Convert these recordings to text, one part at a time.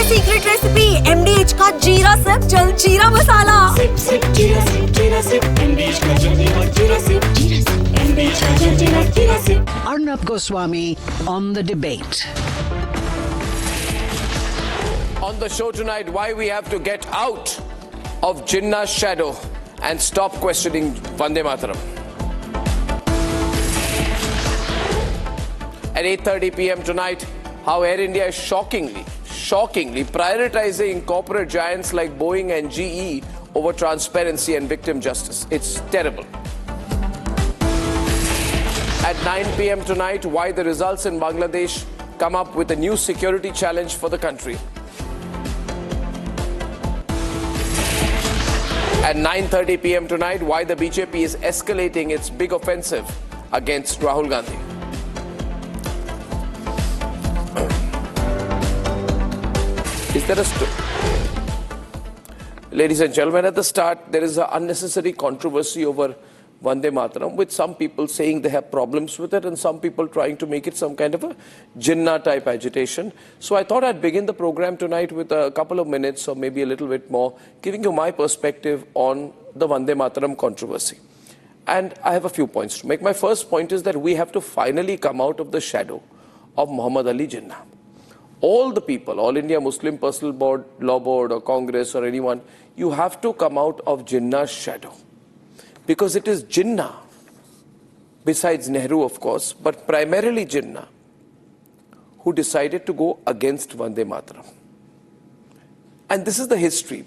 Secret recipe MDH का जीरा SIP जल जीरा मसाला। सिप सिप जीरा सिप MDH का जल जीरा सिप MDH का जल जीरा SIP. Arnab Goswami on the debate. On the show tonight, why we have to get out of Jinnah's shadow and stop questioning Vande Mataram. At 8:30 p.m. tonight, how Air India is shockingly prioritizing corporate giants like Boeing and GE over transparency and victim justice. It's terrible. At 9 p.m. tonight, why the results in Bangladesh come up with a new security challenge for the country. At 9:30 p.m. tonight, why the BJP is escalating its big offensive against Rahul Gandhi. Is there Ladies and gentlemen, at the start, there is an unnecessary controversy over Vande Mataram, with some people saying they have problems with it and some people trying to make it some kind of a Jinnah type agitation. So I thought I'd begin the program tonight with a couple of minutes or maybe a little bit more, giving you my perspective on the Vande Mataram controversy. And I have a few points to make. My first point is that we have to finally come out of the shadow of Muhammad Ali Jinnah. All the people, All India Muslim Personal Law Board or Congress or anyone, you have to come out of Jinnah's shadow. Because it is Jinnah, besides Nehru of course, but primarily Jinnah, who decided to go against Vande Mataram. And this is the history.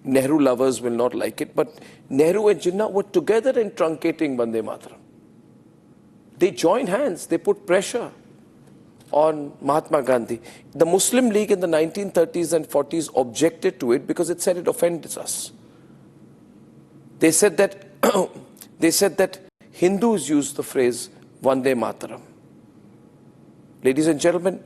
Nehru lovers will not like it, but Nehru and Jinnah were together in truncating Vande Mataram. They joined hands, they put pressure on Mahatma Gandhi. The Muslim League in the 1930s and 40s objected to it because it said it offends us. They said that Hindus use the phrase Vande Mataram. Ladies and gentlemen,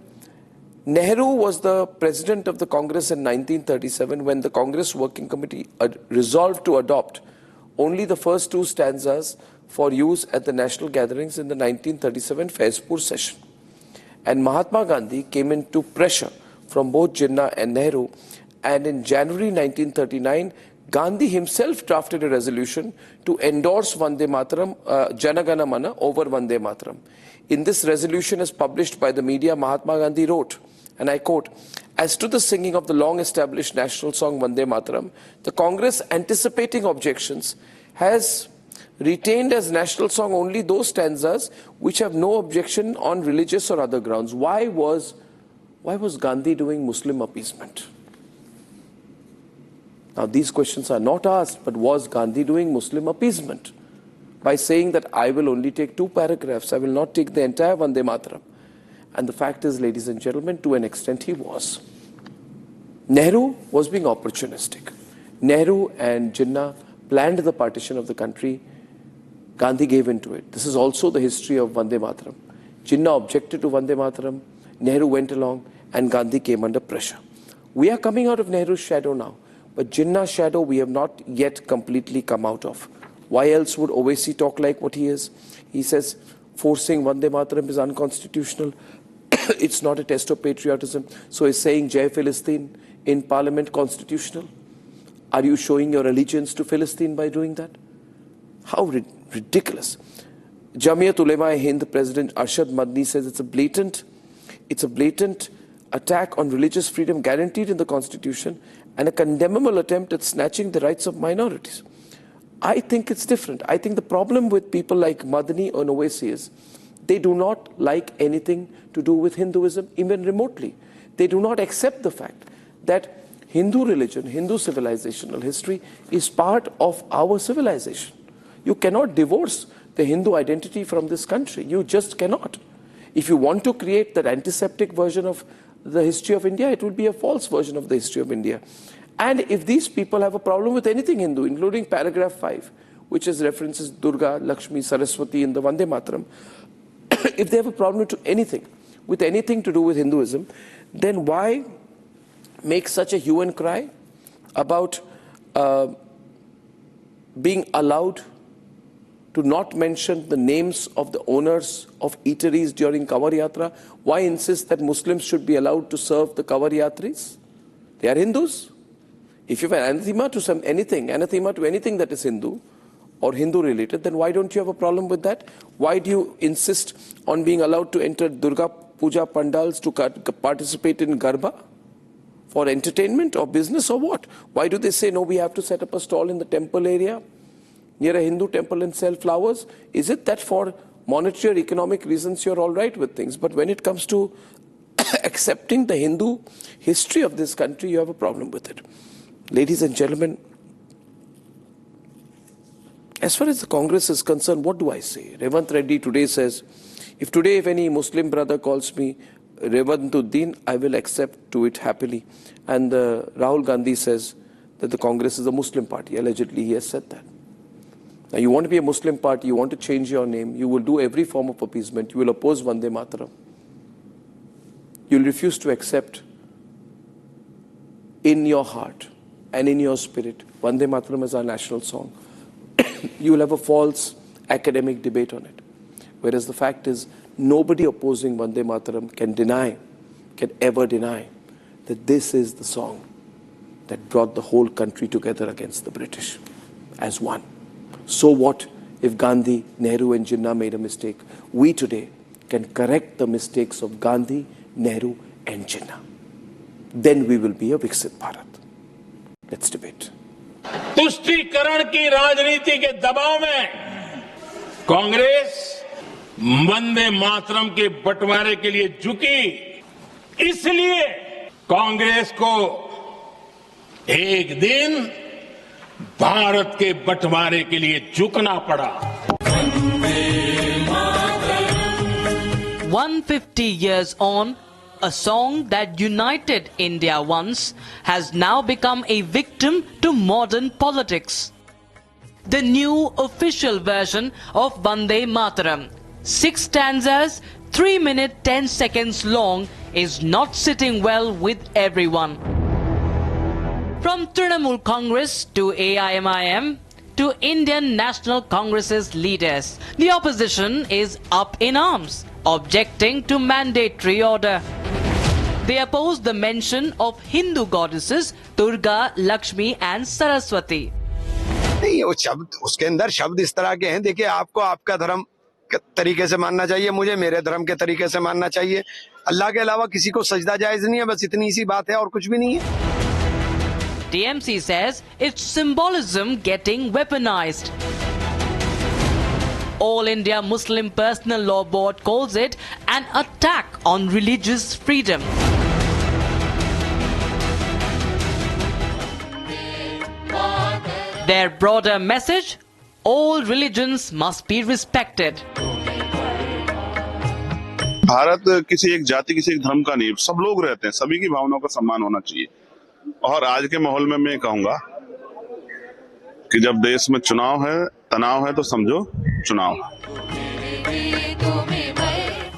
Nehru was the president of the Congress in 1937 when the Congress Working Committee resolved to adopt only the first two stanzas for use at the national gatherings in the 1937 Faizpur session. And Mahatma Gandhi came into pressure from both Jinnah and Nehru, and in January 1939, Gandhi himself drafted a resolution to endorse Vande Mataram, Jana Gana Mana over Vande Mataram. In this resolution, as published by the media, Mahatma Gandhi wrote, and I quote, "As to the singing of the long-established national song Vande Mataram, the Congress, anticipating objections, has retained as national song only those stanzas which have no objection on religious or other grounds." Why was Gandhi doing Muslim appeasement? Now these questions are not asked, but was Gandhi doing Muslim appeasement by saying that I will only take two paragraphs, I will not take the entire Vande Mataram? And the fact is, ladies and gentlemen, to an extent he was. Nehru was being opportunistic. Nehru and Jinnah planned the partition of the country. Gandhi gave in to it. This is also the history of Vande Mataram. Jinnah objected to Vande Mataram, Nehru went along, and Gandhi came under pressure. We are coming out of Nehru's shadow now, but Jinnah's shadow we have not yet completely come out of. Why else would Owaisi talk like what he is? He says forcing Vande Mataram is unconstitutional. It's not a test of patriotism. So is saying Jai Philistine in Parliament constitutional? Are you showing your allegiance to Philistine by doing that? How ridiculous. Jamiyat Ulema-e-Hind President Arshad Madni says it's a blatant attack on religious freedom guaranteed in the Constitution and a condemnable attempt at snatching the rights of minorities. I think it's different. I think the problem with people like Madni or Owaisi is they do not like anything to do with Hinduism, even remotely. They do not accept the fact that Hindu religion, Hindu civilizational history is part of our civilization. You cannot divorce the Hindu identity from this country. You just cannot. If you want to create that antiseptic version of the history of India, it will be a false version of the history of India. And if these people have a problem with anything Hindu, including paragraph 5, which is references Durga, Lakshmi, Saraswati in the Vande Mataram, if they have a problem with anything to do with Hinduism, then why make such a hue and cry about being allowed to not mention the names of the owners of eateries during Kawar Yatra? Why insist that Muslims should be allowed to serve the Kawar Yatris? They are Hindus. If you have anathema to anathema to anything that is Hindu or Hindu related, then why don't you have a problem with that? Why do you insist on being allowed to enter Durga Puja pandals to participate in Garba? For entertainment or business or what? Why do they say, no, we have to set up a stall in the temple area near a Hindu temple and sell flowers? Is it that for monetary or economic reasons you're all right with things? But when it comes to accepting the Hindu history of this country, you have a problem with it. Ladies and gentlemen, as far as the Congress is concerned, what do I say? Revant Reddy today says, if any Muslim brother calls me Revantuddin, I will accept to it happily. And Rahul Gandhi says that the Congress is a Muslim party. Allegedly, he has said that. Now, you want to be a Muslim party, you want to change your name, you will do every form of appeasement, you will oppose Vande Mataram. You will refuse to accept in your heart and in your spirit Vande Mataram as our national song. You will have a false academic debate on it. Whereas the fact is, nobody opposing Vande Mataram can ever deny that this is the song that brought the whole country together against the British as one. So what if Gandhi, Nehru and Jinnah made a mistake? We today can correct the mistakes of Gandhi, Nehru and Jinnah. Then we will be a Viksit Bharat. Let's debate. तुष्टीकरण की राजनीति के दबाव में कांग्रेस वंदे मातरम के बंटवारे के लिए झुकी, इसलिए कांग्रेस को एक दिन भारत के बंटवारे के लिए झुकना पड़ा। 150 years on, a song that united India once has now become a victim to modern politics. The new official version of Vande Mataram, 6 stanzas, 3 minutes 10 seconds long, is not sitting well with everyone. From Trinamool Congress to AIMIM to Indian National Congress's leaders, the opposition is up in arms, objecting to mandatory order. They oppose the mention of Hindu goddesses Durga, Lakshmi and Saraswati. नहीं, वो शब्द उसके अंदर शब्द इस तरह के हैं। देखिए, आपको आपका धर्म के तरीके से मानना चाहिए, मुझे मेरे धर्म के तरीके से मानना चाहिए। अल्लाह के अलावा किसी को सजदा जायज नहीं है, बस इतनी सी बात है और कुछ भी नहीं है। TMC says its symbolism getting weaponized. All India Muslim Personal Law Board calls it an attack on religious freedom. Their broader message, all religions must be respected. Bharat किसी एक जाति, किसी एक धर्म का नहीं, सब लोग रहते हैं, सभी की भावनाओं का सम्मान होना चाहिए। और आज के माहौल में मैं कहूंगा कि जब देश में चुनाव है, तनाव है, तो समझो चुनाव।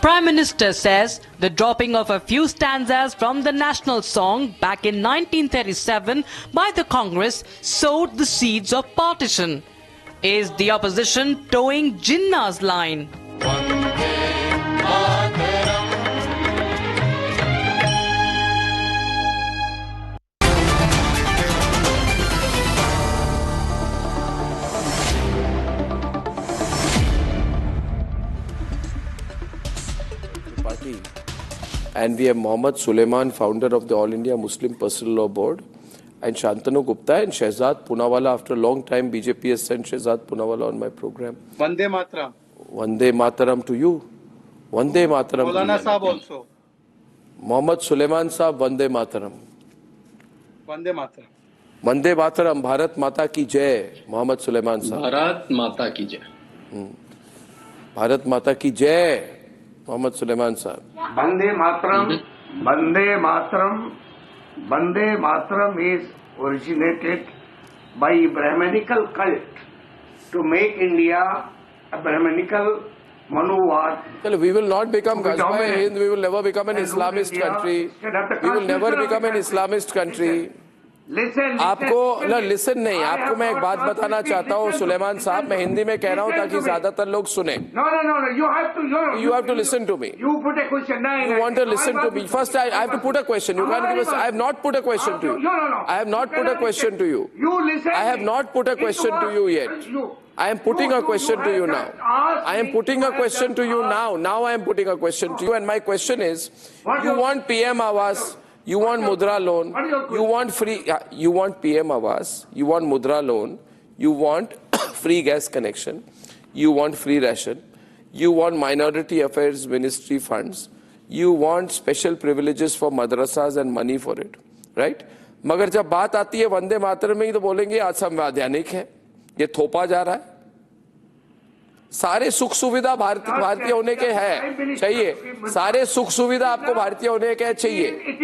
Prime Minister says the dropping of a few stanzas from the national song back in 1937 by the Congress sowed the seeds of partition. Is the opposition towing Jinnah's line? And we have Mohammad Suleiman, founder of the All India Muslim Personal Law Board, and Shantanu Gupta and Shehzad Poonawalla. After a long time, BJP has sent Shehzad Poonawalla on my program. Vande Mataram. Vande Mataram to you. Vande Mataram. Maulana Saab also. Mohammad Suleiman Saab, Vande Mataram. Vande Mataram. Vande Mataram, Bharat Mata ki Jai, Mohammad Suleiman Saab. Bharat Mata ki Jai. Bharat Mata ki Jai, Mohammad Suleiman Saab. Vande Mataram, Vande Mataram, Vande Mataram is originated by Brahmanical cult to make India a Brahmanical Manuvad. We will not become Ghazwa Hind, we will never become an Islamist country. We will never become an Islamist country. आपको listen नहीं, आपको मैं एक बात बताना चाहता हूँ सुलेमान साहब, मैं हिंदी में कह रहा हूँ ताकि ज्यादातर लोग सुने. No. You have to listen to me. You put a question. You want to listen to me. First, I have to put a question. You can't give us. I have not put a question to you. No. I have not put a question to you. You listen. I have not put a question to you yet. I am putting a question to you now. I am putting a question to you now. Now I am putting a question to you, and my question is: you want PM Awas? You want Mudra loan? You want free? You want PM Awas? You want Mudra loan? You want free gas connection? You want free ration? You want Minority Affairs Ministry funds? You want special privileges for madrasas and money for it, right? मगर जब बात आती है वंदे मातरम में ही तो बोलेंगे असंवैधानिक है, ये थोपा जा रहा है. सारे सुख सुविधा भारतीय होने के है चाहिए, सारे सुख सुविधा आपको भारतीय होने के चाहिए. It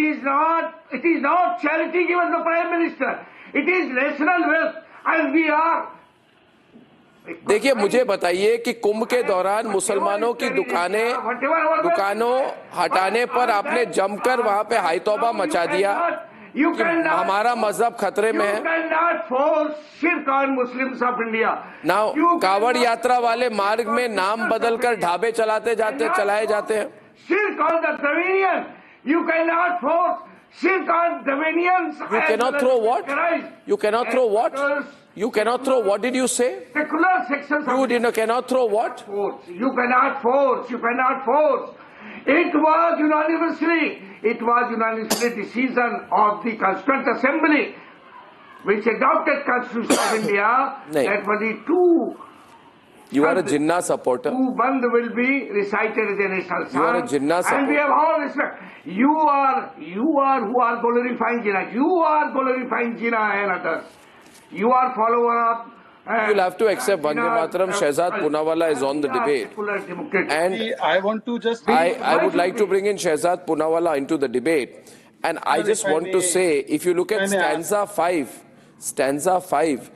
is not charity given the Prime Minister. It is national wealth, and we are. देखिए मुझे बताइए कि कुंभ के दौरान मुसलमानों की दुकानों हटाने पर आपने जमकर वहां पे हाईतौबा मचा दिया कि हमारा मजहब खतरे में है. नाउ कावड़ यात्रा वाले मार्ग में नाम बदलकर ढाबे चलाए जाते हैं. You cannot force shirk on Davinians. You cannot throw what? You cannot throw what? You cannot throw. What did you say? Secular sections. You cannot throw what? You cannot force. You cannot force. It was unanimously decision of the Constituent Assembly, which adopted Constitution of India, that for the two. You are a Jinnah supporter. Two Bandh will be recited as a national song. You are a Jinnah supporter. And we have all respect. You are who are glorifying Jinnah. You are glorifying Jinnah and others. You are follower of. You'll have to accept Vande Mataram. Shehzad Poonawalla is on the debate. And I want to just. I would like to bring in Shehzad Poonawalla into the debate. And I just want to say, if you look at stanza 5,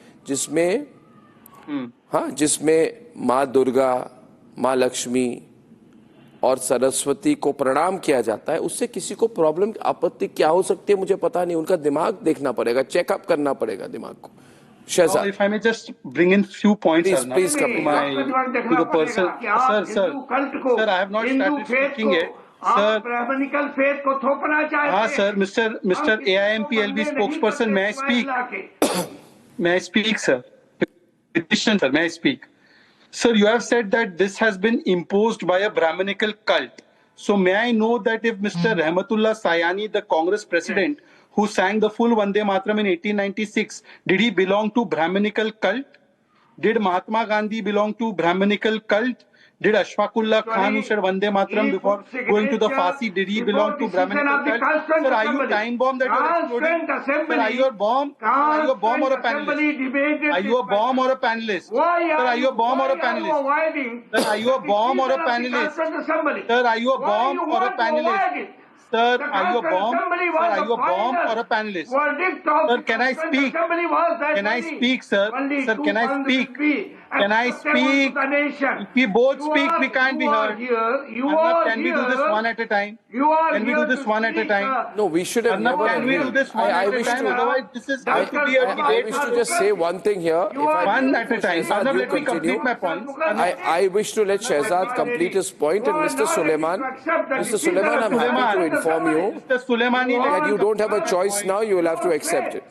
जिसमें माँ दुर्गा, माँ लक्ष्मी और सरस्वती को प्रणाम किया जाता है, उससे किसी को प्रॉब्लम आपत्ति क्या हो सकती है मुझे पता नहीं. उनका दिमाग देखना पड़ेगा, चेकअप करना पड़ेगा दिमाग को. Shehzad, if I may just bring in few points, please come to the person. Sir, I have not started speaking yet. Sir, Brahmanical faith को थोपना चाहते हैं. sir, Mr. AIMPLB spokesperson, may I speak? May I speak, sir? Petition, sir, may I speak? Sir, you have said that this has been imposed by a Brahminical cult. So may I know that if Mr. Rahmatullah Sayani, the Congress president, who sang the full Vande Mataram in 1896, did he belong to Brahminical cult? Did Mahatma Gandhi belong to Brahminical cult? Did Ashfaqullah Khan, who said Vande Mataram before going to the Fasi, did he belong to Brahminical cult? Sir, are you a time bomb that you are exploding? Sir, are you a bomb? Are you a bomb or a panelist? Are you a bomb or a panelist? Sir, are you a bomb or a panelist? Sir, are you a bomb or a panelist? Sir, are you a bomb or a panelist? Sir, are you a bomb? Sir, are you a bomb or a panelist? Sir, can I speak? Can I speak, sir? Sir, can I speak? Can I speak? If we both speak, we can't be heard. Can we do this one at a time? Can we do this one at a time? No, we should have never. Can we do this one at a time? Otherwise, this is going to be a debate. I wish to just say one thing here. One at a time. Arnab, let me complete my point. I wish to let Shehzad complete his point, and Mr. Suleiman, I'm happy to inform you that you don't have a choice now. You will have to accept it.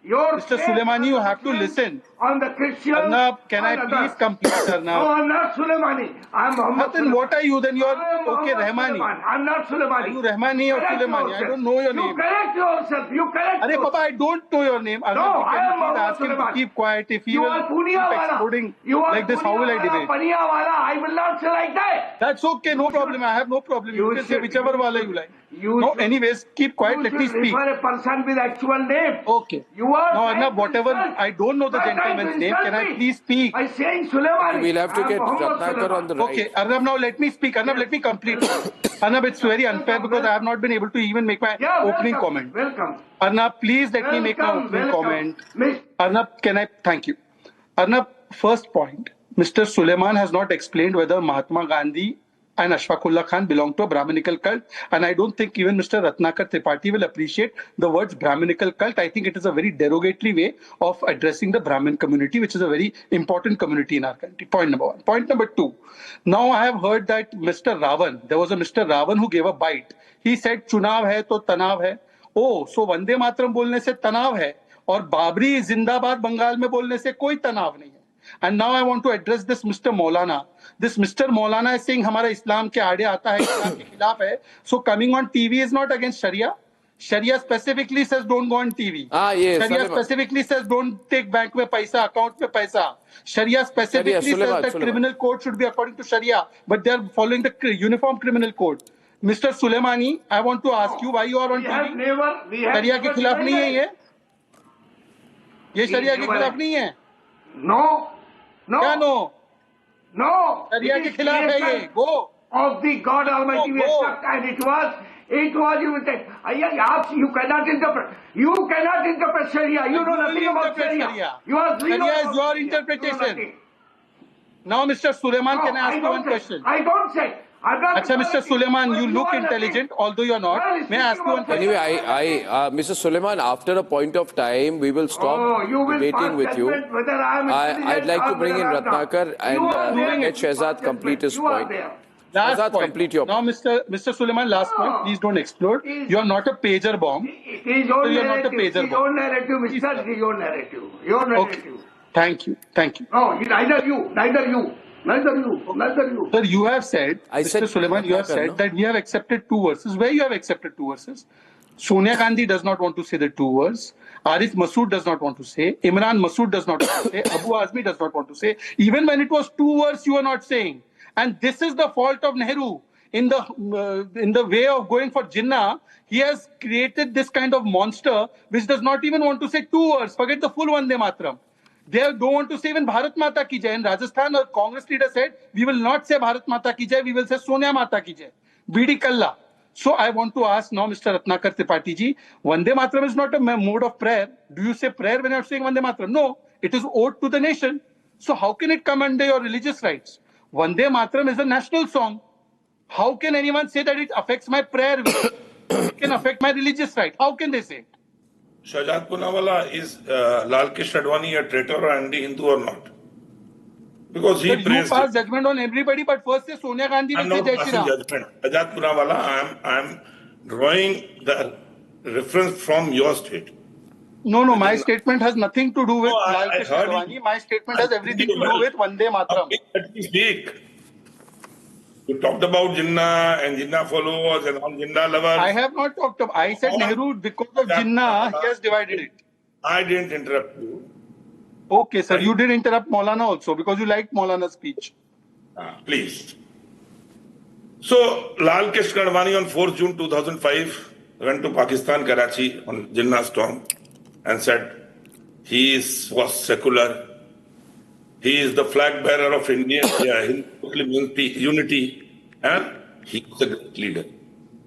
Mr. Suleimani, you have to listen. On the Christian. Arnab, can I please complete, Arnab? No, I'm not Suleimani. I'm Muhammad. Then what are you? Then you are okay, Rahmani. I'm not Suleimani. Are you Rahmani or Suleimani? I don't know your name. You correct yourself. Arey, Papa, I don't know your name. Arnab, no, I am Muhammad. Ask him to keep quiet. If he will keep exploding like this, how will I debate? I will not say like that. That's okay. No problem. I have no problem. You can say whichever wala you like. No, anyways, keep quiet. Let me speak. You refer a person with actual name. Okay. You are. No, Arnab, whatever. I don't know the gentleman's name. Can I please speak? I saying Suleimani. We'll have to get Ratnakar on the right. Okay, Arnab, now let me speak. Arnab, let me complete. Arnab, it's very unfair because I have not been able to even make my opening comment. Welcome. Arnab, please let me make my opening comment. Arnab, can I? Thank you. Arnab, first point. Mr. Suleiman has not explained whether Mahatma Gandhi and Ashfaqullah Khan belong to a Brahminical cult. And I don't think even Mr. Ratnakar Tripathi will appreciate the words Brahminical cult. I think it is a very derogatory way of addressing the Brahmin community, which is a very important community in our country. Point number one. Point number two. Now I have heard that Mr. Ravan, there was a Mr. Ravan who gave a bite. He said, Chunav hai to tanav hai. Oh, so Vande Mataram bolne se tanav hai. और बाबरी जिंदाबाद बंगाल में बोलने से कोई तनाव नहीं है. And now I want to address this Mr. Maulana. This Mr. Maulana is saying हमारा इस्लाम के आड़े आता है, इस्लाम के खिलाफ है. So coming on TV is not against Sharia. Sharia specifically says don't go on TV. Yes, Sharia specifically says don't take bank में पैसा, account में पैसा. Sharia specifically says that criminal code should be according to Sharia, but they are following the uniform criminal code. Mr. Suleimani, I want to ask you why you are on TV. Sharia के खिलाफ नहीं है ये शरिया के खिलाफ नहीं है. No. क्या no? No. शरिया के खिलाफ है ये. Go. Of the God Almighty we accept, and it was you cannot interpret. You cannot interpret Sharia. You know nothing about Sharia. Sharia is your interpretation. Now, Mr. Suleiman, can I ask you one question? I don't say. Achha, Mr. Suleiman, you look intelligent, although you are not. May I ask you one question? Anyway, Mr. Suleiman, after a point of time, we will stop debating with you. I'd like to bring in Ratnakar and let Shehzad complete his point. Last point. Complete your point. Now, Mr. Suleiman, last point. Please don't explode. You are not a pager bomb. It is your narrative. Your narrative, Mr. Your narrative. Your narrative. Okay. Thank you. Thank you. No, neither you. Sir, you have said, Mr. Suleiman, you have said that we have accepted two verses. Where you have accepted two verses? Sonia Gandhi does not want to say the two words. Arif Masood does not want to say. Imran Masood does not want to say. Abu Azmi does not want to say. Even when it was two words, you are not saying. And this is the fault of Nehru. In the way of going for Jinnah, he has created this kind of monster which does not even want to say two words. Forget the full Vande Mataram. They don't want to say even Bharat Mata Ki Jai. In Rajasthan, a Congress leader said, we will not say Bharat Mata Ki Jai, we will say Sonia Mata Ki Jai. BD Kalla. So I want to ask now Mr. Ratnakar Tripathi ji, Vande Mataram is not a mode of prayer. Do you say prayer when you are saying Vande Mataram? No, it is ode to the nation. So how can it come under your religious rights? Vande Mataram is a national song. How can anyone say that it affects my prayer? It can affect my religious right. How can they say it? Shahjad Poonawalla, is Lal Krishna Advani a traitor or anti-Hindu or not? Because he praised you pass judgment on everybody, but first say Sonia Gandhi will say Jai Shri Ram. Shahjad Poonawalla, I am drawing the reference from your state. No, my statement has nothing to do with Lal Krishna Advani. My statement has everything to do with Vande Mataram. You talked about Jinnah and Jinnah followers and all Jinnah lovers. I have not talked about. I said Nehru, because of Jinnah, he has divided it. I didn't interrupt you. Okay, sir. You did interrupt Maulana also because you liked Maulana's speech. Please. So, Lal Krishna Advani on 4th June 2005 went to Pakistan, Karachi on Jinnah storm and said he was secular. He is the flag bearer of India, unity, and he is a great leader.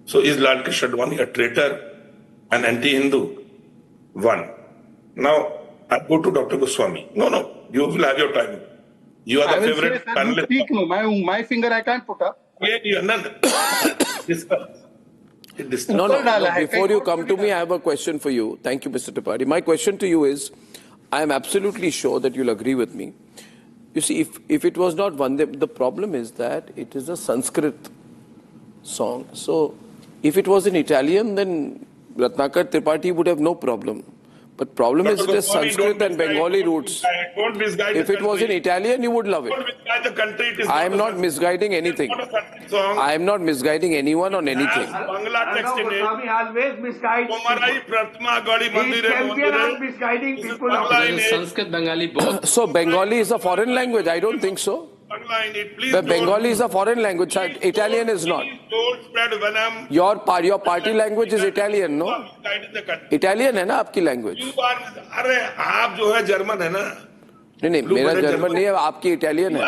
So is Lal Krishna Advani a traitor and anti-Hindu? One. Now, I go to Dr. Goswami. No, you will have your time. You are the favorite panelist. Speak, no. My finger I can't put up. No. Before you come to me, I have a question for you. Thank you, Mr. Tripathi. My question to you is, I am absolutely sure that you'll agree with me. You see, if it was not Vande, the problem is that it is a Sanskrit song. So, if it was in Italian, then Ratnakar Tripathi would have no problem. But problem is it is Sanskrit and Bengali roots. If it was in Italian, you would love it. I am not misguiding anything. I am not misguiding anyone on anything. Goswami always misguides people. He is champion of misguiding people. Sanskrit, Bengali, both. So Bengali is a foreign language? I don't think so. The Bengali is a foreign language. Italian is not. Your party language is Italian, no? Italian है ना आपकी language? अरे आप जो है German है ना? नहीं मेरा जर्मन नहीं है, आपकी इटालियन है.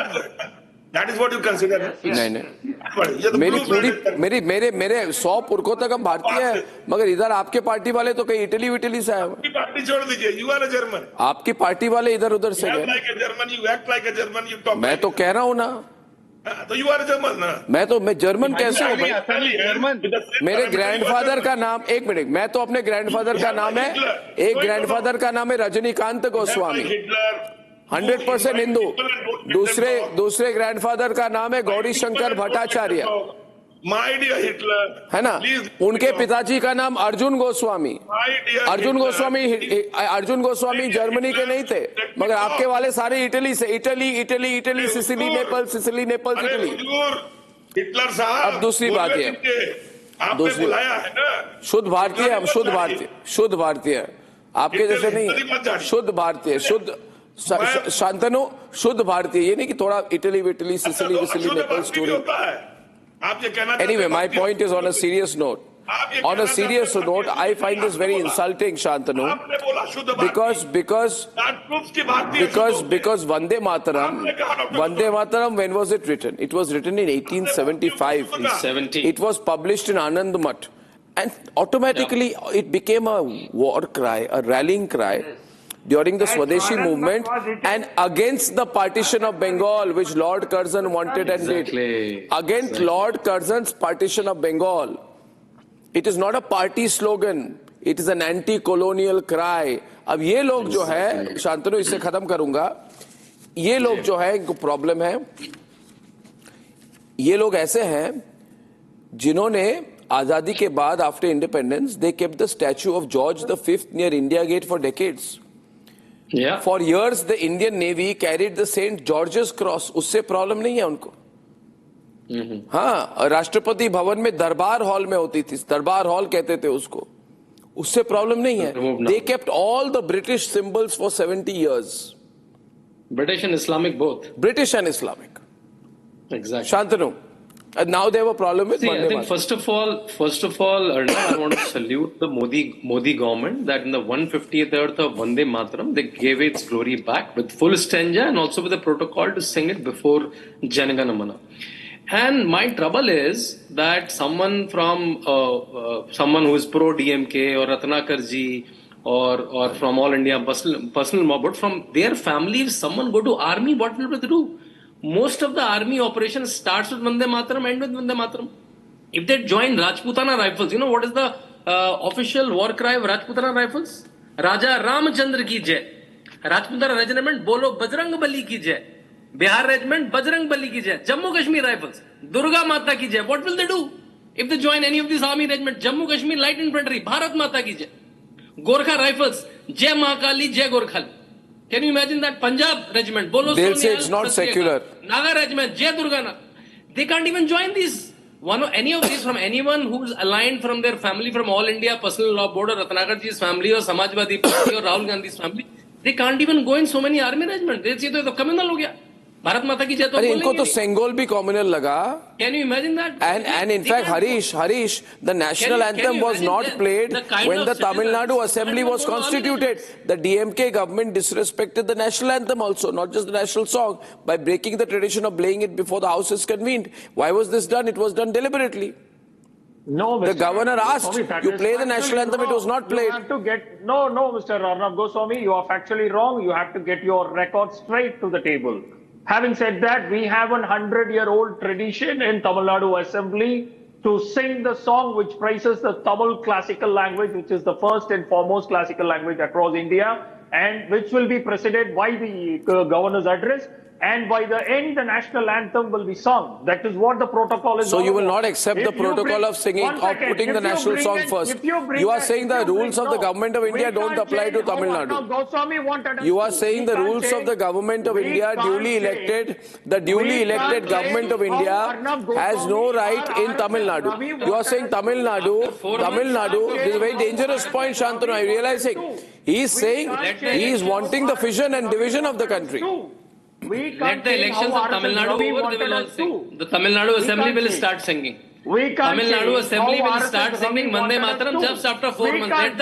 That is what you consider. नहीं मेरे 100 पुरखों तक हम भारतीय हैं, मगर इधर आपके पार्टी वाले तो कहीं इटली से आए. आपकी पार्टी छोड़ दीजिए, you are a German. आपकी पार्टी वाले इधर उधर से गए. You act like a German, you talk. मैं तो कह रहा हूँ ना. तो यू आर जर्मन ना? मैं जर्मन कैसे हूँ भाई? जर्मन मेरे ग्रैंडफादर का नाम, एक मिनट, मैं तो अपने ग्रैंडफादर का नाम है, एक ग्रैंडफादर का नाम है रजनीकांत गोस्वामी, 100% हिंदू। दूसरे ग्रैंडफादर का नाम है Gauri Shankar Bhattacharya, my dear Hitler, है ना? उनके पिताजी का नाम अर्जुन गोस्वामी। अर्जुन गोस्वामी जर्मनी के नहीं थे, मगर आपके वाले सारे इटली से, Italy, Sicily, Naples, Italy. Hitler साहब, अब दूसरी बात है, आपने बुलाया है ना? शुद्ध भारतीय, हम शुद्ध भारतीय, आपके जैसे नहीं, शुद्ध भारतीय, शुद्ध शांतनु, शुद्ध भारतीय, ये नहीं कि थोड़ा Italy, Sicily, Naples, Anyway, my point is on a serious note. On a serious note, I find this very insulting, Shantanu, because Vande Mataram, when was it written? It was written in 1875. It was published in Anand Math, and automatically it became a war cry, a rallying cry during the Swadeshi movement and against the partition of Bengal, which Lord Curzon wanted and did. Against Lord Curzon's partition of Bengal. It is not a party slogan. It is an anti-colonial cry. अब ये लोग जो है, शांतनु इससे खत्म करूंगा, ये लोग जो है इनको प्रॉब्लम है, ये लोग ऐसे हैं जिन्होंने आजादी के बाद after independence they kept the statue of George the fifth near India get for decades. Yeah. For years, the Indian Navy carried the St. George's Cross. उससे प्रॉब्लम नहीं है उनको. हाँ, राष्ट्रपति भवन में दरबार हॉल में होती थी, दरबार हॉल कहते थे उसको, उससे प्रॉब्लम नहीं है. They kept all the British symbols for 70 years. British and Islamic both. British and Islamic. Exactly. Shantanu. And now they have a problem with See, Vande I think Mataram. first of all, Arnav, I want to salute the Modi government that in the 150th earth of Vande Mataram, they gave its glory back with full stanza and also with a protocol to sing it before Jana Gana Mana. And my trouble is that someone from someone who is pro DMK or Ratnakar ji or from All India personal mob, but from their family, if someone go to army, what will they do? Most of the army operation starts with Vande Mataram, end with Vande Mataram. If they join Rajputana Rifles, you know what is the official war cry of Rajputana Rifles? Raja Ramchandra ki jai. Rajputana Regiment, bolo Bajrang Bali ki jai. Bihar Regiment, Bajrang Bali ki jai. Jammu Kashmir Rifles, Durga Mata ki jai. What will they do? If they join any of these army regiments, Jammu Kashmir Light Infantry, Bharat Mata ki jai. Gorkha Rifles, Jai Mahakali, Jai Gorkhali. Can you imagine that? Punjab Regiment, Bolo They'll say it's not secular. Naga Regiment, Jai Durgana. They can't even join these. Any of these from anyone who's aligned from their family, from All India Personal Law Board or Ratnakar ji's family or Samajwadi Party or Rahul Gandhi's family. They can't even go in so many army regiments. They say to communal ho gaya. Bharat Mata ki jai to बोलेंगे. इनको तो Sengol भी communal लगा. Can you imagine that? And in fact, Harish, the national anthem was not played when the Tamil Nadu Assembly was constituted. The DMK government disrespected the national anthem also, not just the national song, by breaking the tradition of playing it before the House is convened. Why was this done? It was done deliberately. No, the governor asked, you play the national anthem, it was not played. You have to get, no, Mr. Arnab Goswami, you are factually wrong. You have to get your record straight to the table. Having said that, we have a 100-year-old tradition in Tamil Nadu Assembly to sing the song which praises the Tamil classical language, which is the first and foremost classical language across India, and which will be preceded by the governor's address. And by the end, the national anthem will be sung. That is what the protocol is. So you will not accept the protocol of singing or putting the national song first. You are saying the rules of the government of India don't apply to Tamil Nadu. You are saying the rules of the government of India, duly elected, the duly elected government of India has no right in Tamil Nadu. You are saying Tamil Nadu, this is a very dangerous point, Shantanu, I realizing. He is saying he is wanting the fission and division of the country. Let the elections of Tamil Nadu over, they will all sing. The Tamil Nadu Assembly will start singing. Tamil Nadu Assembly will start singing Vande Mataram just after 4 months. Let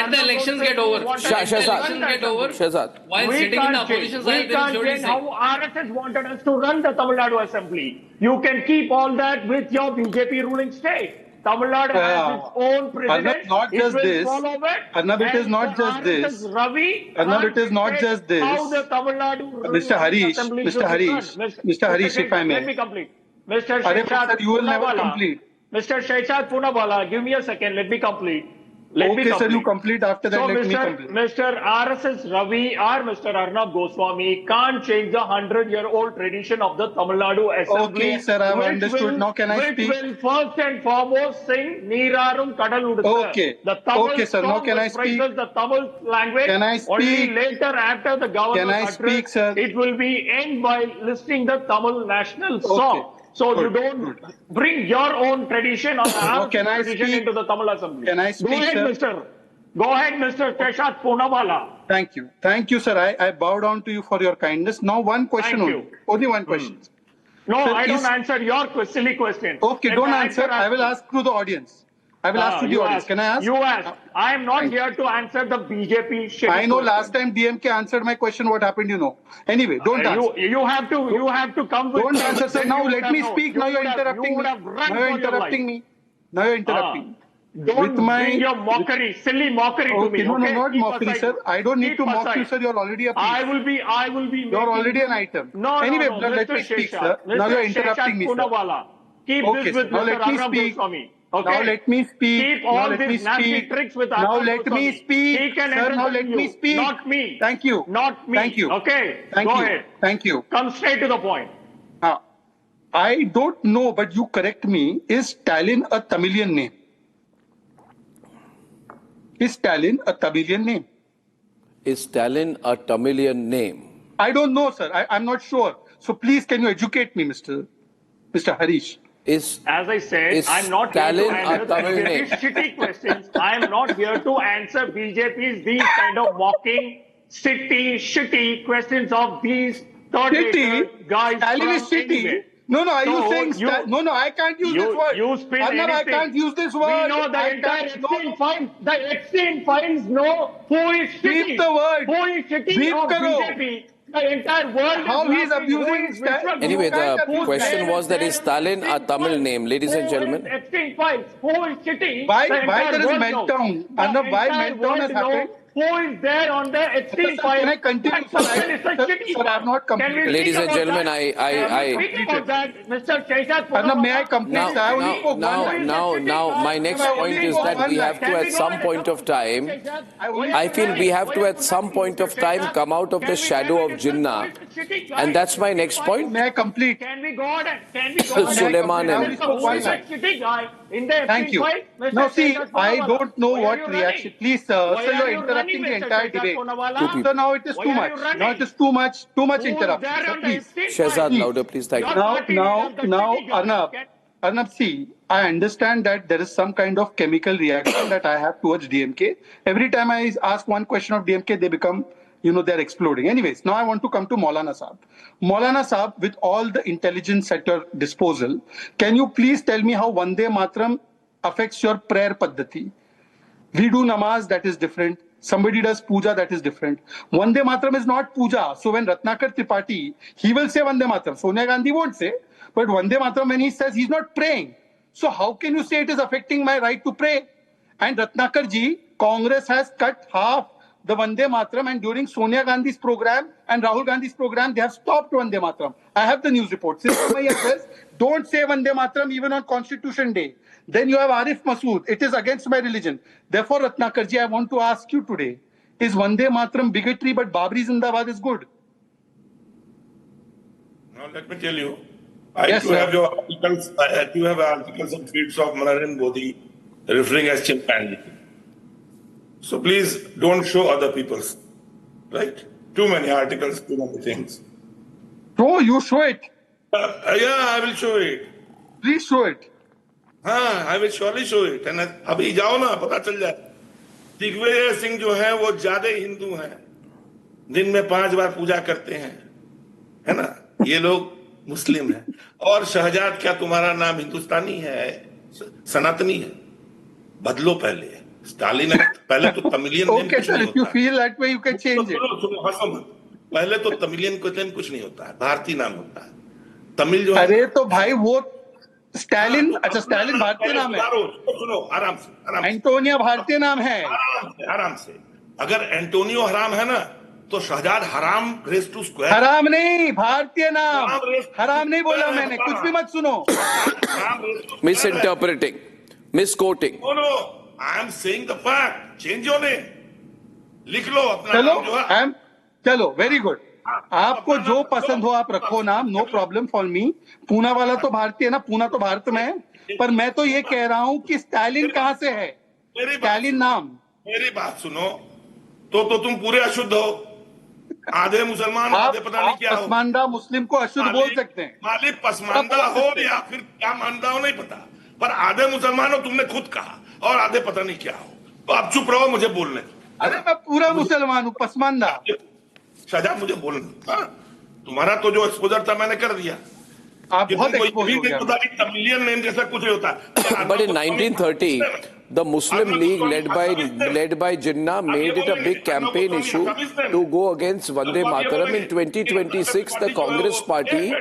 the elections get over. Shehzad. While sitting in the opposition side, they will surely say. How RSS wanted us to run the Tamil Nadu Assembly. You can keep all that with your BJP ruling state. Tamil Nadu has its own president. Not just it will this. follow it. Arnab, it is And not the just this. RSS Ravi Arnab, it is can't not dictate just this. How the Tamil Nadu Mr. Harish, Assembly Mr. should be Harish, run. Mr. Harish, if I may. Let me complete. Mr. Arey, Sheshad sir, you will never Poonawalla. complete. Mr. Sheshad Poonawalla, give me a second. Let me complete. Let me Okay, complete. sir, you complete after that. So, Let me complete. Mr. RSS Ravi or Mr. Arnab Goswami can't change the 100-year-old tradition of the Tamil Nadu Assembly. Okay, sir, I have understood. Now can I speak? Which will first and foremost sing Neerarum Kadaluduthu. Okay. The Tamil Okay, sir. Now song can I which speak? praises the Tamil language. Can I Only speak? later after the governor's Can I address, speak, sir? it will be end by listing the Tamil national song. So Good. you don't bring your own tradition or our can I tradition speak? into the Tamil Assembly. Can I speak, sir? Go ahead, Mr. Sheshad Poonawalla. Thank you. Thank you, sir. I bow down to you for your kindness. Now one question Thank only. you. Only one question. No, Sir, I don't answer your silly question. Okay, Let don't the answer. actor I will ask to the audience. I will ask to the you audience. ask. Can I ask? You ask. I am not here to answer the BJP shit. I know last time DMK answered my question. What happened, you know. Anyway, don't answer. You have to come with. Don't answer, sir. Then Now you would let have me known. speak. You Now you're would have- interrupting you would me. have run Now you're for your interrupting life. me. Now you're interrupting me. Don't bring your mockery, silly mockery to me. No, okay? not Keep mockery, aside. sir. I don't need Keep to mock you, aside. sir. You're already a piece. I will be. You're already an item. No, Anyway, no, let Mr. me speak, Sheshad. sir. Now Mr. you're interrupting me, Sheshad sir. Poonawalla. Keep Okay, this sir. with Now Mr. let me Arnab speak. Goswami. Okay? Now let me speak. Keep Now all let me these nasty speak. tricks with Now Arnab let me Goswami. speak. He can Sir, now entertain let me you, speak. not me. Thank you. Not me. Thank you. Okay? Thank Go you. ahead. Thank you. Come straight to the point. I don't know, but you correct me. Is Stalin a Tamilian name? Is Stalin a Tamilian name? Is Stalin a Tamilian name? I don't know, sir. I'm not sure. So please, can you educate me, Mr. Harish? Is As I said, is I'm not Stalin here to a answer Tamil name? BJP's shitty questions. I'm not here to answer BJP's these kind of mocking, shitty questions of these third-rate guys Stalin from is shitty. anywhere. No, are you So saying no, I can't use this word. You spin Arnab, I anything. can't use this word. We know the entire Epstein files. The Epstein files know who is shitty. Beep the word. Who is shitty Beep of karo. BJP. The entire world How is he is laughing. Who abusing is Stalin. Vishwa Anyway, Guru? the Whose question name was is that there is in Stalin a Epstein Tamil files? name, ladies and Who gentlemen? is Epstein files? Who is shitty? Why The entire there is world meltdown? knows. The Arnab, why entire meltdown world has knows happened? Who is there on the Epstein Sir, files? can I continue? That person is a shitty. Sir, I have not Can we completed. speak Ladies and about gentlemen, that? I Speak about that, Mr. Sheshad Arnab, may I Poonawalla. complete? now, sir? I only spoke one line. now, my next point is that we have to, at some point of time, I feel we have to, at some point of time, come out of the shadow of Jinnah, and that's my next point. May I complete? Can we go on and Suleiman and- who is that shitty guy in the Thank you. Epstein file? Now Mr. see, Sheshad I Poonawalla. don't know Why are what you reaction. running? Please, sir, Why sir, are you're you interrupting running, the Mr. entire Sheshad debate. Poonawalla? Sir, now it is Why too are much. you running? Now it is too much Who is interruption. there Sir, on the please. Epstein Shehzad, file? louder, please. Thank you. Your party Now, leader, the shitty guy. Arnab, see, I understand that there is some kind of chemical reaction that I have towards DMK. Every time I ask one question of DMK, they become, they're exploding. Anyways, now I want to come to Maulana Saab. Maulana Saab, with all the intelligence at your disposal, can you please tell me how Vande Mataram affects your prayer paddhati? We do namaz, that is different. Somebody does puja, that is different. Vande Mataram is not puja. So when Ratnakar Tripathi, he will say Vande Mataram. Sonia Gandhi won't say. But Vande Mataram, when he says, he's not praying. So how can you say it is affecting my right to pray? And Ratnakar ji, Congress has cut half the Vande Mataram, and during Sonia Gandhi's program and Rahul Gandhi's program, they have stopped Vande Mataram. I have the news report. Siddaramaiah says, don't say Vande Mataram even on Constitution Day. Then you have Arif Masood. It is against my religion. Therefore, Ratnakar ji, I want to ask you today, is Vande Mataram bigotry but Babri Zindabad is good? Now let me tell you, I Yes, do sir. have your articles. I do have articles and tweets of Narendra Modi referring as chimpanzee. So please don't show other people's, right? Too many articles, too many things. So you show it. Yeah, I will show it. Please show it. I will surely show it. And अभी जाओ ना पता चल जाए. दिग्विजय सिंह जो है वो ज्यादा हिंदू हैं. दिन में 5 बार पूजा करते हैं, है ना? ये लोग मुस्लिम हैं. और शहजाद, क्या तुम्हारा नाम हिंदुस्तानी है, सनातनी है? बदलो पहले. स्टालिन पहले तो तमिलियन नेम Okay, कुछ sir, नहीं if you होता. feel that way, you can change it. सुनो, हंसो मत. पहले तो तमिलियन नेम कुछ नहीं होता है, भारतीय नाम होता है. तमिल जो है, अरे तो भाई वो स्टालिन, अच्छा स्टालिन भारतीय नाम है, सुनो आराम से, एंटोनिया भारतीय नाम है। आराम से। अगर एंटोनियो हराम है ना तो शहजाद हराम रेस टू स्क्वायर। हराम नहीं, भारतीय नाम। हराम नहीं बोला मैंने, कुछ भी मत सुनो। Misinterpreting, misquoting. No, I am saying the fact. Change your name. लिख लो अपना चलो नाम जो है। चलो वेरी गुड, आपको जो पसंद हो आप रखो नाम, no problem for me. Poona वाला तो भारतीय है ना, पूना तो भारत में है, पर मैं तो ये कह रहा हूं कि स्टालिन कहां से है, स्टालिन नाम। मेरी बात सुनो, तो तुम पूरे अशुद्ध हो, आधे मुसलमान, आधे पता नहीं क्या हो। पसमानदा मुस्लिम को अशुद्ध बोल सकते हैं। मालिक पसमानदा हो या फिर क्या मानदा हो नहीं पता, पर आधे मुसलमान हो तुमने खुद कहा, और आधे पता नहीं क्या हो। तो आप चुप रहो, मुझे बोलने। अरे मैं पूरा मुसलमान हूँ, पसमानदा। शाहजहां मुझे बोलना। तुम्हारा तो जो एक्सपोजर था मैंने कर दिया। आप बहुत एक्सपोज हो गया। तमिलियन नेम जैसा कुछ नहीं होता। But in 1930, the Muslim League led by Jinnah made it a big campaign issue to go against Vande Mataram. In 2026, the Congress Party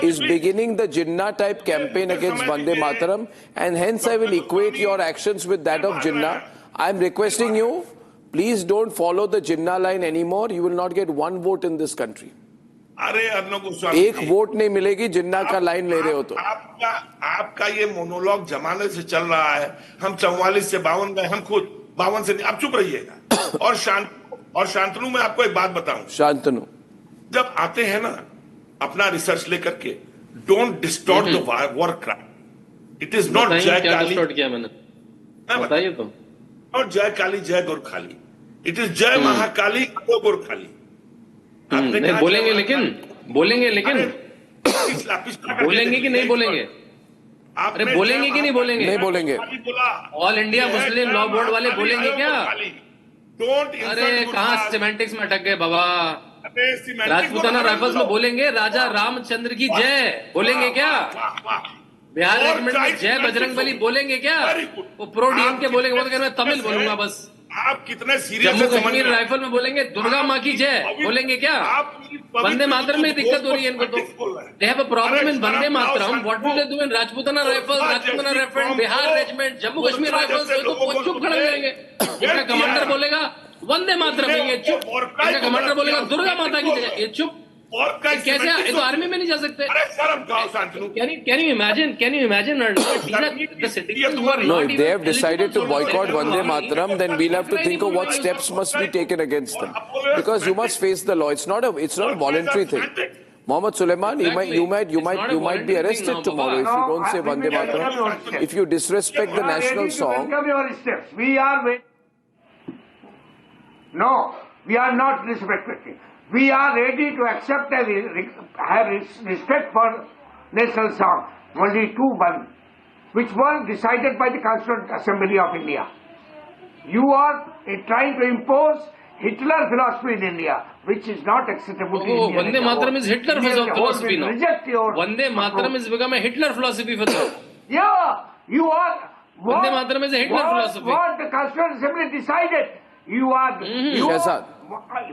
is beginning the Jinnah type campaign against Vande Mataram, and hence I will equate your actions with that of Jinnah. I am requesting you, please don't follow the Jinnah line anymore. You will not get one vote in this country. अरे अर्नब गोस्वामी, एक vote नहीं मिलेगी जिन्ना का line ले रहे हो तो। आपका ये मोनोलॉग जमाने से चल रहा है। हम 44 से 52 गए, हम खुद 52 से नहीं। आप चुप रहिएगा। और शांतनु, मैं आपको एक बात बताऊं। शांतनु, जब आते हैं ना अपना रिसर्च लेकर के, don't distort the war cry. It is not जय काली, किया मैंने, बताइए तो। और जय काली जय गोरखाली, इट इज जय महाकाली गोरखाली। नहीं बोलेंगे, लेकिन बोलेंगे कि नहीं बोलेंगे? अरे बोलेंगे कि नहीं बोलेंगे? नहीं बोलेंगे। All India Muslim law board वाले बोलेंगे क्या? अरे कहाँ सिमेंटिक्स में अटक गए बाबा। राजपूताना राइफल्स में बोलेंगे राजा रामचंद्र की जय, बोलेंगे क्या? बिहार रेजिमेंट में जय बजरंगबली बोलेंगे क्या? वो प्रो डीएम के बोलेंगे, वो तो कह रहे हैं तमिल बोलूंगा बस। आप कितने सीरियस जम्मू कश्मीर राइफल में बोलेंगे दुर्गा माँ की जय, बोलेंगे क्या? वंदे मातरम में दिक्कत हो रही है इनको तो। They have a problem in Vande Mataram, what will they do in Rajputana rifle, Bihar regiment, Jammu Kashmir rifles? तो चुप खड़े रहेंगे। इनका कमांडर बोलेगा वंदे मातरम, ये चुप। इनका कमांडर बोलेगा दुर्गा माता की जय, ये चुप। कैसे? ये तो आर्मी में नहीं जा सकते। Can you imagine? No, if they have decided to boycott Vande Mataram, then we'll have to think of what steps must be taken against them, because you must face the law. It's not a voluntary thing. Mohammed Suleiman, you might be arrested tomorrow if you don't say Vande Mataram. If you disrespect the national song. No, we are not disrespecting. We are ready to accept and have respect for national song. Only two one, which was decided by the Constituent Assembly of India. You are trying to impose Hitler philosophy in India, which is not acceptable to India. Vande Mataram is Hitler philosophy now. Vande Mataram has become a Hitler philosophy for them. Yeah, you are. Vande Mataram is a Hitler philosophy. What the Constituent Assembly decided, you are.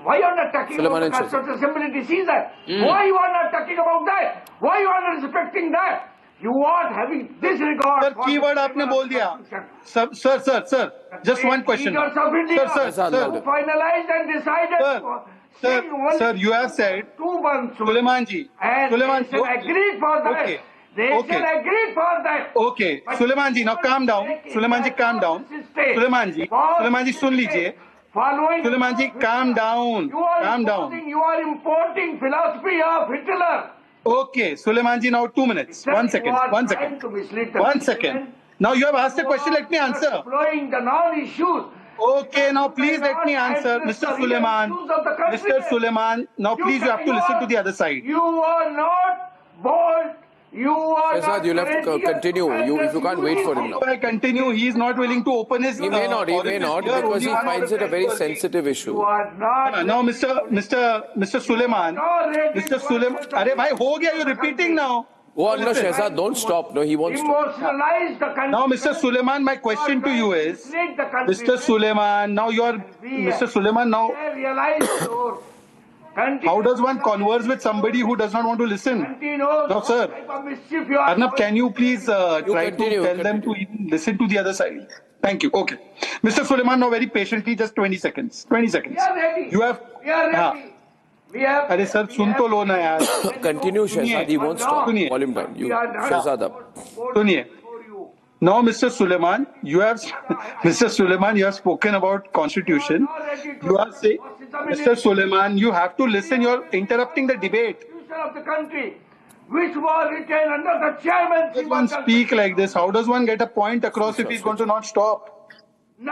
Why you are not talking about the Constituent Assembly decision? Why you are not talking about that? Why you are not respecting that? You are having disregard. Sir, keyword आपने बोल दिया. Sir, just one question. Sir. Finalized and decided. Sir, you have said. Suleiman ji. Agreed for that. Okay. They shall agree for that. Okay, Suleiman ji, now calm down. Suleiman ji, calm down. Suleiman ji, सुन लीजिए. Suleiman ji, calm down. Calm down. You are importing philosophy of Hitler. Okay, Suleiman ji, now 2 minutes. One second. Now you have asked a question, let me answer. Blowing the non-issues. Okay, now please let me answer, Mr. Suleiman. Now please you have to listen to the other side. You are not bold. You are Shehzad, you'll have to continue. If you can't wait for him now. If I continue, he is not willing to open his. He may not, because he finds it a very sensitive issue. You are not. Now, Mr. Suleiman. अरे भाई हो गया, you're repeating now. Oh no, Shehzad, don't stop. No, he wants to. Emotionalize the country. Now, Mr. Suleiman, my question to you is, Mr. Suleiman, now you are, Mr. Suleiman, now. Realize your How does one converse with somebody who does not want to listen? No, sir. Arnab, can you please try to tell them to even listen to the other side? Thank you. Okay. Mr. Suleiman, now very patiently, just 20 seconds. 20 seconds. You have... अरे sir सुन तो लो ना यार. Continue, Shehzad. He won't stop. Volume down. You, Shehzad up. सुनिए. Now, Mr. Suleiman, you have spoken about constitution. You are saying, Mr. Suleiman, you have to listen. You are interrupting the debate. Of the country, which was written under the chairmanship. How does one speak like this? How does one get a point across if he's going to not stop?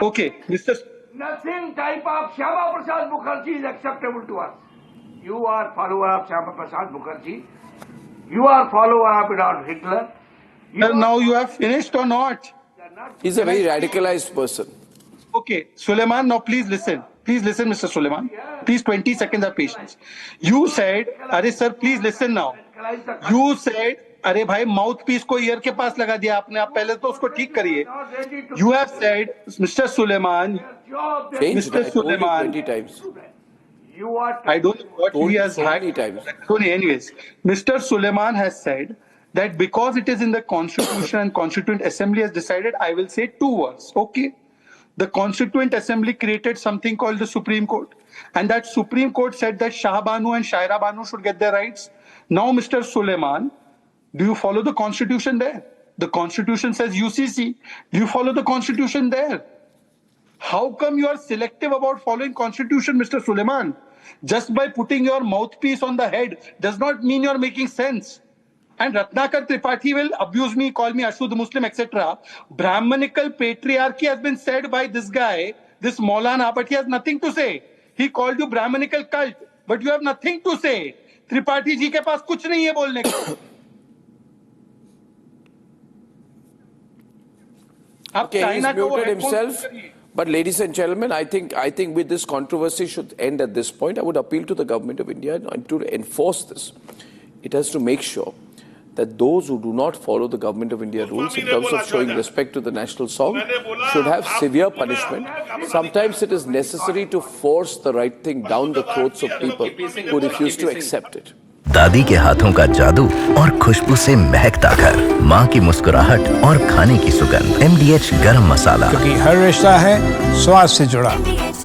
Okay, Mr. Nothing type of Shyama Prasad Mukherjee is acceptable to us. You are follower of Shyama Prasad Mukherjee. You are follower of Adolf Hitler. Now you have finished or not? He's a very radicalized person. Okay, Suleiman, now please listen. Please listen, Mr. Suleiman. Please, 20 seconds of patience. You said, अरे sir, please listen now. You said, अरे भाई mouthpiece को ear के पास लगा दिया आपने. आप पहले तो उसको ठीक करिए. You have said, Mr. Suleiman, Mr. Suleiman. 20 times. I don't know what he has had. Anyways, Mr. Suleiman has said that because it is in the Constitution and Constituent Assembly has decided, I will say 2 words. Okay. The Constituent Assembly created something called the Supreme Court. And that Supreme Court said that Shah Banu and Shaira Banu should get their rights. Now, Mr. Suleiman, do you follow the Constitution there? The Constitution says UCC. Do you follow the Constitution there? How come you are selective about following Constitution, Mr. Suleiman? Just by putting your mouthpiece on the head does not mean you are making sense. And Ratnakar Tripathi will abuse me, call me Ashud Muslim, etc. Brahmanical patriarchy has been said by this guy, this Maulana, but he has nothing to say. He called you Brahmanical cult, but you have nothing to say. Tripathi ji ke paas kuch nahi hai bolne ko. Okay, he's muted himself. But ladies and gentlemen, I think with this controversy should end at this point. I would appeal to the government of India to enforce this. It has to make sure that those who do not follow the government of India rules in terms of showing respect to the national song should have severe punishment. Sometimes it is necessary to force the right thing down the throats of people who refuse to accept it. दादी के हाथों का जादू और खुशबू से महकता घर, माँ की मुस्कुराहट और खाने की सुगंध, MDH गरम मसाला, क्योंकि हर रिश्ता है स्वाद से जुड़ा।